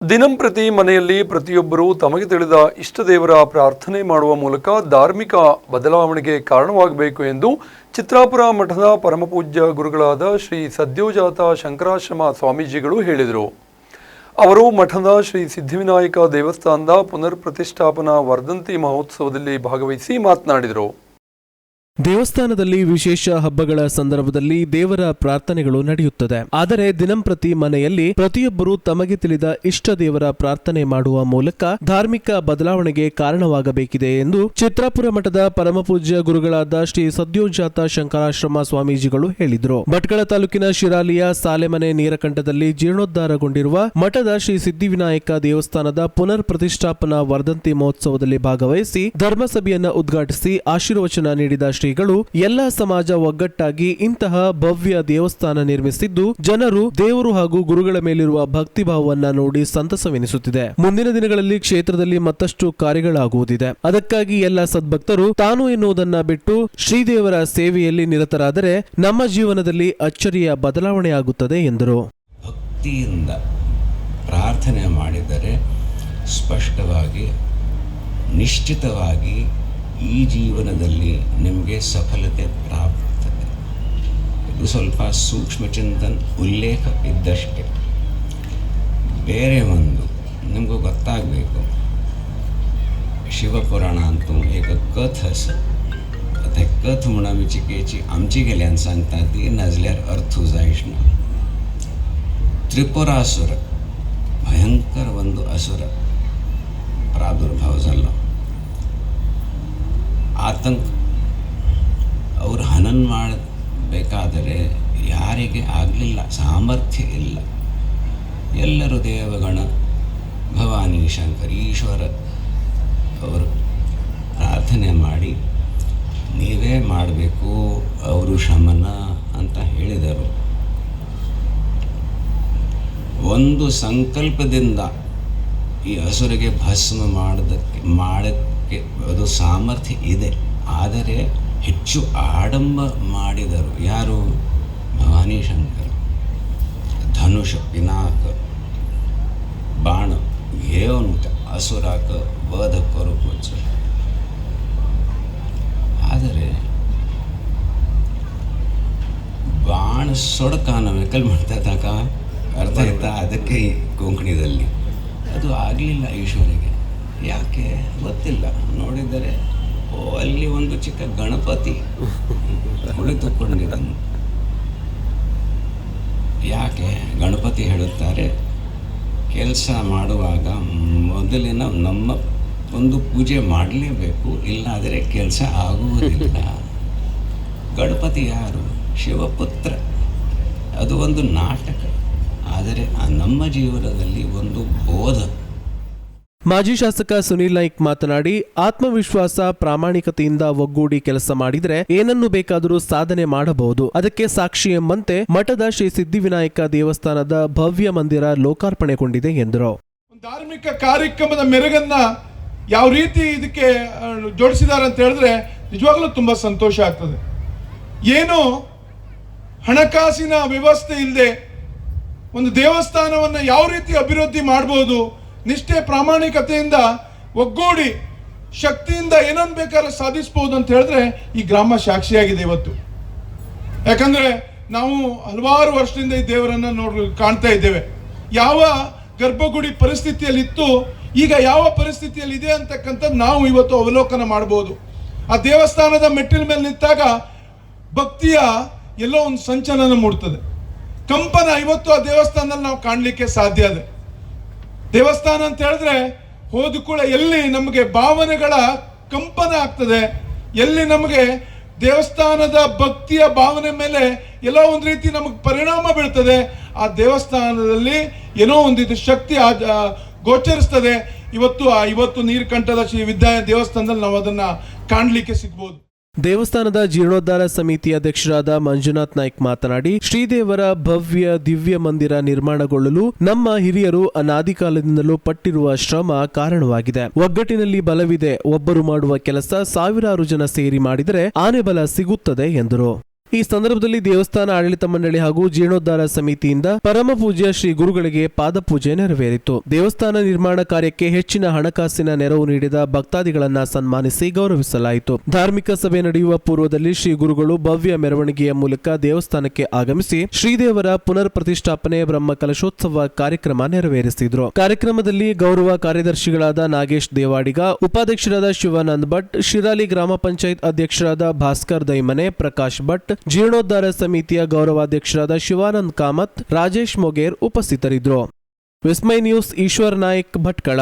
ದಿನಂಪ್ರತಿ ಮನೆಯಲ್ಲಿ ಪ್ರತಿಯೊಬ್ಬರೂ ತಮಗೆ ತಿಳಿದ ಇಷ್ಟದೇವರ ಪ್ರಾರ್ಥನೆ ಮಾಡುವ ಮೂಲಕ ಧಾರ್ಮಿಕ ಬದಲಾವಣೆಗೆ ಕಾರಣವಾಗಬೇಕು ಎಂದು ಚಿತ್ರಾಪುರ ಮಠದ ಪರಮಪೂಜ್ಯ ಗುರುಗಳಾದ ಶ್ರೀ ಸದ್ಯೋಜಾತ ಶಂಕರಾಶ್ರಮ ಸ್ವಾಮೀಜಿಗಳು ಹೇಳಿದರು. ಅವರು ಮಠದ ಶ್ರೀ ಸಿದ್ಧಿವಿನಾಯಕ ದೇವಸ್ಥಾನದ ಪುನರ್ ಪ್ರತಿಷ್ಠಾಪನಾ ವರ್ಧಂತಿ ಮಹೋತ್ಸವದಲ್ಲಿ ಭಾಗವಹಿಸಿ ಮಾತನಾಡಿದರು. ದೇವಸ್ಥಾನದಲ್ಲಿ ವಿಶೇಷ ಹಬ್ಬಗಳ ಸಂದರ್ಭದಲ್ಲಿ ದೇವರ ಪ್ರಾರ್ಥನೆಗಳು ನಡೆಯುತ್ತದೆ. ಆದರೆ ದಿನಂಪ್ರತಿ ಮನೆಯಲ್ಲಿ ಪ್ರತಿಯೊಬ್ಬರು ತಮಗೆ ತಿಳಿದ ಇಷ್ಟ ದೇವರ ಪ್ರಾರ್ಥನೆ ಮಾಡುವ ಮೂಲಕ ಧಾರ್ಮಿಕ ಬದಲಾವಣೆಗೆ ಕಾರಣವಾಗಬೇಕಿದೆ ಎಂದು ಚಿತ್ರಾಪುರ ಮಠದ ಪರಮಪೂಜ್ಯ ಗುರುಗಳಾದ ಶ್ರೀ ಸದ್ಯೋಜಾತ ಶಂಕರಾಶ್ರಮ ಸ್ವಾಮೀಜಿಗಳು ಹೇಳಿದರು. ಭಟ್ಕಳ ತಾಲೂಕಿನ ಶಿರಾಲಿಯ ಸಾಲೆಮನೆ ನೀರಕಂಠದಲ್ಲಿ ಜೀರ್ಣೋದ್ಧಾರಗೊಂಡಿರುವ ಮಠದ ಶ್ರೀ ಸಿದ್ಧಿವಿನಾಯಕ ದೇವಸ್ಥಾನದ ಪುನರ್ ಪ್ರತಿಷ್ಠಾಪನಾ ವರ್ಧಂತಿ ಮಹೋತ್ಸವದಲ್ಲಿ ಭಾಗವಹಿಸಿ ಧರ್ಮಸಭೆಯನ್ನು ಉದ್ಘಾಟಿಸಿ ಆಶೀರ್ವಚನ ನೀಡಿದ ಶ್ರೀಗಳು ಎಲ್ಲ ಸಮಾಜ ಒಗ್ಗಟ್ಟಾಗಿ ಇಂತಹ ಭವ್ಯ ದೇವಸ್ಥಾನ ನಿರ್ಮಿಸಿದ್ದು ಜನರು ದೇವರು ಹಾಗೂ ಗುರುಗಳ ಮೇಲಿರುವ ಭಕ್ತಿಭಾವವನ್ನ ನೋಡಿ ಸಂತಸವೆನಿಸುತ್ತಿದೆ. ಮುಂದಿನ ದಿನಗಳಲ್ಲಿ ಕ್ಷೇತ್ರದಲ್ಲಿ ಮತ್ತಷ್ಟು ಕಾರ್ಯಗಳಾಗುವುದಿದೆ. ಅದಕ್ಕಾಗಿ ಎಲ್ಲ ಸದ್ಭಕ್ತರು ತಾನು ಎನ್ನುವುದನ್ನ ಬಿಟ್ಟು ಶ್ರೀದೇವರ ಸೇವೆಯಲ್ಲಿ ನಿರತರಾದರೆ ನಮ್ಮ ಜೀವನದಲ್ಲಿ ಅಚ್ಚರಿಯ ಬದಲಾವಣೆಯಾಗುತ್ತದೆ ಎಂದರು. ಭಕ್ತಿಯಿಂದ ಪ್ರಾರ್ಥನೆ ಮಾಡಿದರೆ ಸ್ಪಷ್ಟವಾಗಿ ನಿಶ್ಚಿತವಾಗಿ ಈ ಜೀವನದಲ್ಲಿ ನಿಮಗೆ ಸಫಲತೆ ಪ್ರಾಪ್ತದೆ. ಇದು ಸ್ವಲ್ಪ ಸೂಕ್ಷ್ಮ ಚಿಂತನ ಉಲ್ಲೇಖ ಇದ್ದಷ್ಟೇ. ಬೇರೆ ಒಂದು ನಿಮಗೂ ಗೊತ್ತಾಗಬೇಕು. शिवपुराण ಅಂತೂ एक कथ आसा. ते कथ म्हणून आमी चिकेची आमची गेल्यान सांगता ती नाजल्यार अर्थू जायच ना. त्रिपुरासुर भयंकर ಒಂದು असुर प्रादुर्भाव झाला. ಆತಂಕ ಅವರು ಹನನ ಮಾಡಬೇಕಾದರೆ ಯಾರಿಗೆ ಆಗಲಿಲ್ಲ, ಸಾಮರ್ಥ್ಯ ಇಲ್ಲ. ಎಲ್ಲರೂ ದೇವಗಣ ಭವಾನಿ ಶಂಕರ್ ಈಶ್ವರ ಅವರು ಪ್ರಾರ್ಥನೆ ಮಾಡಿ ನೀವೇ ಮಾಡಬೇಕು ಅವರು ಶಮನ ಅಂತ ಹೇಳಿದರು. ಒಂದು ಸಂಕಲ್ಪದಿಂದ ಈ ಅಸುರಿಗೆ ಭಸ್ಮ ಮಾಡಕ್ಕೆ ಅದು ಸಾಮರ್ಥ್ಯ ಇದೆ. ಆದರೆ ಹೆಚ್ಚು ಆಡಂಬ ಮಾಡಿದರು ಯಾರು? ಭವಾನಿ ಶಂಕರ. ಧನುಷ ಪಿನಾಕ ಬಾಣ घेऊन असुराक वध करूच. ಆದರೆ ಬಾಣ ಸೊಡಕಾನ ವೆಕಲ್ ಮಾಡ್ತಾ का ಅರ್ಥ ಆಯ್ತಾ? ಅದಕ್ಕೆ ಕೊಂಕಣಿದಲ್ಲಿ ಅದು ಆಗಲಿಲ್ಲ ಈಶ್ವರಿಗೆ. ಯಾಕೆ ಗೊತ್ತಿಲ್ಲ. ನೋಡಿದರೆ ಅಲ್ಲಿ ಒಂದು ಚಿಕ್ಕ ಗಣಪತಿ ಕುಳಿತುಕೊಂಡಿದ್ದನು. ಯಾಕೆ ಗಣಪತಿ ಹೇಳುತ್ತಾರೆ, ಕೆಲಸ ಮಾಡುವಾಗ ಮೊದಲಿನ ನಮ್ಮ ಒಂದು ಪೂಜೆ ಮಾಡಲೇಬೇಕು, ಇಲ್ಲಾದರೆ ಕೆಲಸ ಆಗುವುದಿಲ್ಲ. ಗಣಪತಿ ಯಾರು? ಶಿವಪುತ್ರ. ಅದು ಒಂದು ನಾಟಕ. ಆದರೆ ನಮ್ಮ ಜೀವನದಲ್ಲಿ ಒಂದು ಬೋಧ. ಮಾಜಿ ಶಾಸಕ ಸುನೀಲ್ ನಾಯ್ಕ್ ಮಾತನಾಡಿ, ಆತ್ಮವಿಶ್ವಾಸ ಪ್ರಾಮಾಣಿಕತೆಯಿಂದ ಒಗ್ಗೂಡಿ ಕೆಲಸ ಮಾಡಿದರೆ ಏನನ್ನು ಬೇಕಾದರೂ ಸಾಧನೆ ಮಾಡಬಹುದು. ಅದಕ್ಕೆ ಸಾಕ್ಷಿ ಎಂಬಂತೆ ಮಠದ ಶ್ರೀ ಸಿದ್ಧಿವಿನಾಯಕ ದೇವಸ್ಥಾನದ ಭವ್ಯ ಮಂದಿರ ಲೋಕಾರ್ಪಣೆಗೊಂಡಿದೆ ಎಂದರು. ಧಾರ್ಮಿಕ ಕಾರ್ಯಕ್ರಮದ ಮೆರುಗನ್ನ ಯಾವ ರೀತಿ ಇದಕ್ಕೆ ಜೋಡಿಸಿದ್ದಾರೆ ಅಂತ ಹೇಳಿದ್ರೆ ನಿಜವಾಗ್ಲೂ ತುಂಬಾ ಸಂತೋಷ ಆಗ್ತದೆ. ಏನು ಹಣಕಾಸಿನ ವ್ಯವಸ್ಥೆ ಇಲ್ಲದೆ ಒಂದು ದೇವಸ್ಥಾನವನ್ನ ಯಾವ ರೀತಿ ಅಭಿವೃದ್ಧಿ ಮಾಡಬಹುದು, ನಿಷ್ಠೆ ಪ್ರಾಮಾಣಿಕತೆಯಿಂದ ಒಗ್ಗೂಡಿ ಶಕ್ತಿಯಿಂದ ಏನನ್ನು ಬೇಕಾದ್ರೆ ಸಾಧಿಸಬಹುದು ಅಂತ ಹೇಳಿದ್ರೆ ಈ ಗ್ರಾಮ ಸಾಕ್ಷಿಯಾಗಿದೆ ಇವತ್ತು. ಯಾಕಂದ್ರೆ ನಾವು ಹಲವಾರು ವರ್ಷದಿಂದ ಈ ದೇವರನ್ನ ಕಾಣ್ತಾ ಇದ್ದೇವೆ. ಯಾವ ಗರ್ಭಗುಡಿ ಪರಿಸ್ಥಿತಿಯಲ್ಲಿತ್ತು, ಈಗ ಯಾವ ಪರಿಸ್ಥಿತಿಯಲ್ಲಿ ಇದೆ ಅಂತಕ್ಕಂಥದ್ದು ನಾವು ಇವತ್ತು ಅವಲೋಕನ ಮಾಡಬಹುದು. ಆ ದೇವಸ್ಥಾನದ ಮೆಟ್ಟಿಲ ಮೇಲೆ ನಿಂತಾಗ ಭಕ್ತಿಯ ಎಲ್ಲೋ ಒಂದು ಸಂಚಲನ ಮೂಡ್ತದೆ, ಕಂಪನ ಇವತ್ತು ಆ ದೇವಸ್ಥಾನದಲ್ಲಿ ನಾವು ಕಾಣಲಿಕ್ಕೆ ಸಾಧ್ಯ ಇದೆ. ದೇವಸ್ಥಾನ ಅಂತ ಹೇಳಿದ್ರೆ ಹೋದ ಕೂಡ ಎಲ್ಲಿ ನಮಗೆ ಭಾವನೆಗಳ ಕಂಪನ ಆಗ್ತದೆ, ಎಲ್ಲಿ ನಮಗೆ ದೇವಸ್ಥಾನದ ಭಕ್ತಿಯ ಭಾವನೆ ಮೇಲೆ ಎಲ್ಲೋ ಒಂದು ರೀತಿ ನಮಗೆ ಪರಿಣಾಮ ಬೀಳ್ತದೆ, ಆ ದೇವಸ್ಥಾನದಲ್ಲಿ ಏನೋ ಒಂದಿದು ಶಕ್ತಿ ಗೋಚರಿಸ್ತದೆ. ಇವತ್ತು ನೀರ್ಕಂಠದ ಶ್ರೀ ವಿದ್ಯಾ ದೇವಸ್ಥಾನದಲ್ಲಿ ನಾವು ಅದನ್ನ ಕಾಣಲಿಕ್ಕೆ ಸಿಗ್ಬೋದು. ದೇವಸ್ಥಾನದ ಜೀರ್ಣೋದ್ಧಾರ ಸಮಿತಿ ಅಧ್ಯಕ್ಷರಾದ ಮಂಜುನಾಥ್ ನಾಯ್ಕ್ ಮಾತನಾಡಿ, ಶ್ರೀದೇವರ ಭವ್ಯ ದಿವ್ಯ ಮಂದಿರ ನಿರ್ಮಾಣಗೊಳ್ಳಲು ನಮ್ಮ ಹಿರಿಯರು ಅನಾದಿ ಕಾಲದಿಂದಲೂ ಪಟ್ಟಿರುವ ಶ್ರಮ ಕಾರಣವಾಗಿದೆ. ಒಗ್ಗಟ್ಟಿನಲ್ಲಿ ಬಲವಿದೆ. ಒಬ್ಬರು ಮಾಡುವ ಕೆಲಸ ಸಾವಿರಾರು ಜನ ಸೇರಿ ಮಾಡಿದರೆ ಆನೆ ಬಲ ಸಿಗುತ್ತದೆ ಎಂದರು. ಈ ಸಂದರ್ಭದಲ್ಲಿ ದೇವಸ್ಥಾನ ಆಡಳಿತ ಮಂಡಳಿ ಹಾಗೂ ಜೀರ್ಣೋದ್ಧಾರ ಸಮಿತಿಯಿಂದ ಪರಮ ಪೂಜ್ಯ ಶ್ರೀ ಗುರುಗಳಿಗೆ ಪಾದಪೂಜೆ ನೆರವೇರಿತು. ದೇವಸ್ಥಾನ ನಿರ್ಮಾಣ ಕಾರ್ಯಕ್ಕೆ ಹೆಚ್ಚಿನ ಹಣಕಾಸಿನ ನೆರವು ನೀಡಿದ ಭಕ್ತಾದಿಗಳನ್ನ ಸನ್ಮಾನಿಸಿ ಗೌರವಿಸಲಾಯಿತು. ಧಾರ್ಮಿಕ ಸಭೆ ನಡೆಯುವ ಪೂರ್ವದಲ್ಲಿ ಶ್ರೀ ಗುರುಗಳು ಭವ್ಯ ಮೆರವಣಿಗೆಯ ಮೂಲಕ ದೇವಸ್ಥಾನಕ್ಕೆ ಆಗಮಿಸಿ ಶ್ರೀದೇವರ ಪುನರ್ ಪ್ರತಿಷ್ಠಾಪನೆ ಬ್ರಹ್ಮ ಕಲಶೋತ್ಸವ ಕಾರ್ಯಕ್ರಮ ನೆರವೇರಿಸಿದ್ರು. ಕಾರ್ಯಕ್ರಮದಲ್ಲಿ ಗೌರವ ಕಾರ್ಯದರ್ಶಿಗಳಾದ ನಾಗೇಶ್ ದೇವಾಡಿಗ, ಉಪಾಧ್ಯಕ್ಷರಾದ ಶಿವಾನಂದ್ ಭಟ್, ಶಿರಾಲಿ ಗ್ರಾಮ ಪಂಚಾಯತ್ ಅಧ್ಯಕ್ಷರಾದ ಭಾಸ್ಕರ್ ದೈಮನೆ, ಪ್ರಕಾಶ್ ಭಟ್, ಜೀರ್ಣೋದ್ಧಾರ ಸಮಿತಿಯ ಗೌರವಾಧ್ಯಕ್ಷರಾದ ಶಿವಾನಂದ್ ಕಾಮತ್, ರಾಜೇಶ್ ಮೊಗೇರ್ ಉಪಸ್ಥಿತರಿದ್ದರು. ವಿಸ್ಮಯ ನ್ಯೂಸ್, ಈಶ್ವರ್ ನಾಯ್ಕ್, ಭಟ್ಕಳ.